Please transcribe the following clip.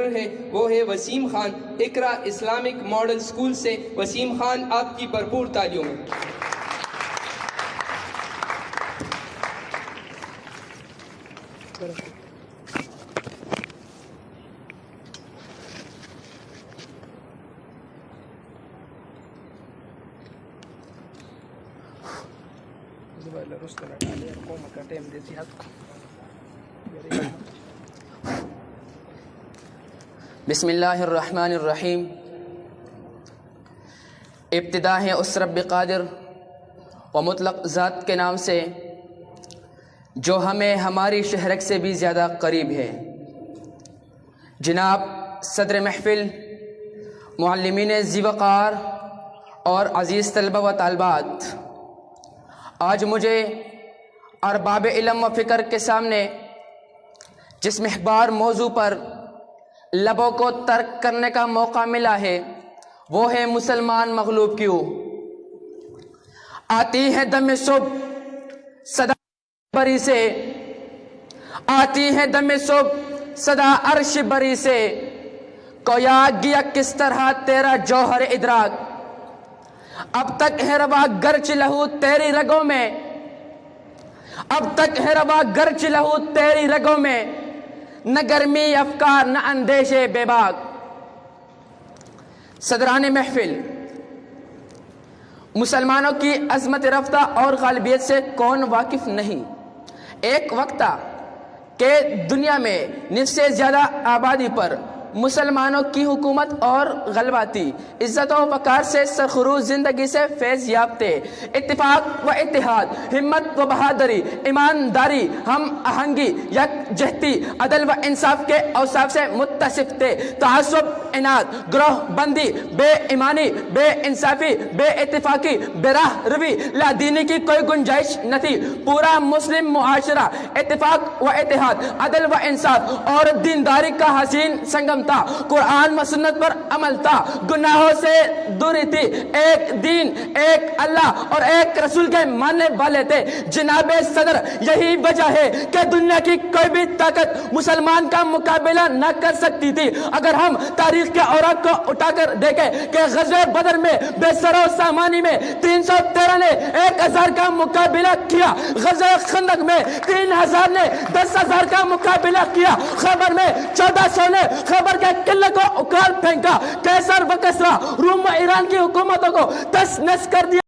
ہے وہ ہے وسیم خان، اقرا اسلامک ماڈل اسکول سے۔ وسیم خان، آپ کی بھرپور تالیوں میں۔ بسم اللہ الرحمن الرحیم۔ ابتدا ہے اس رب قادر و مطلق ذات کے نام سے جو ہمیں ہماری شہرک سے بھی زیادہ قریب ہے۔ جناب صدر محفل، معلمین ذی وقار اور عزیز طلبہ و طالبات، آج مجھے ارباب علم و فکر کے سامنے جس محبار موضوع پر لبوں کو ترک کرنے کا موقع ملا ہے وہ ہے مسلمان مغلوب کیوں۔ آتی ہے دم صبح صدا بری سے، آتی ہے دم صبح صدا عرش بری سے، کویا گیا کس طرح تیرا جوہر ادراک، اب تک ہے روا گرچ لہو تیری رگوں میں، اب تک ہے روا گرچ لہو تیری رگوں میں، نہ گرمی افکار نہ اندیشے بے باک۔ صدران محفل، مسلمانوں کی عظمت رفتہ اور غالبیت سے کون واقف نہیں؟ ایک وقت تھا کہ دنیا میں نصف سے زیادہ آبادی پر مسلمانوں کی حکومت اور غلبہ تھی۔ عزت و وقار سے سرخروش زندگی سے فیض یافتہ، اتفاق و اتحاد، ہمت و بہادری، ایمانداری، ہم آہنگی، یکجہتی، عدل و انصاف کے اوصاف سے متصف تھے۔ تعصب، اناد، گروہ بندی، بے ایمانی، بے انصافی، بے اتفاقی، بے راہ روی، لا دینی کی کوئی گنجائش نہ تھی۔ پورا مسلم معاشرہ اتفاق و اتحاد، عدل و انصاف اور دینداری کا حسین سنگم تھا۔ قرآن و سنت پر عمل تھا، گناہوں سے دوری تھی، ایک دین، ایک اللہ اور ایک رسول کے ماننے والے تھے۔ جناب صدر، یہی وجہ ہے کہ دنیا کی کوئی بھی طاقت مسلمان کا مقابلہ نہ کر سکتی تھی۔ اگر ہم تاریخ کے اوراق کو اٹھا کر دیکھیں کہ غزوہ بدر میں بے سر و سامانی میں 313 نے 1000 کا مقابلہ کیا، غزوہ خندق میں 3000 نے 10,000 کا مقابلہ کیا، خیبر میں 1400 نے خیبر کے قلعے کو اکھاڑ پھینکا، کیسر و کسریٰ روم و ایران کی حکومتوں کو تس نس کر دیا۔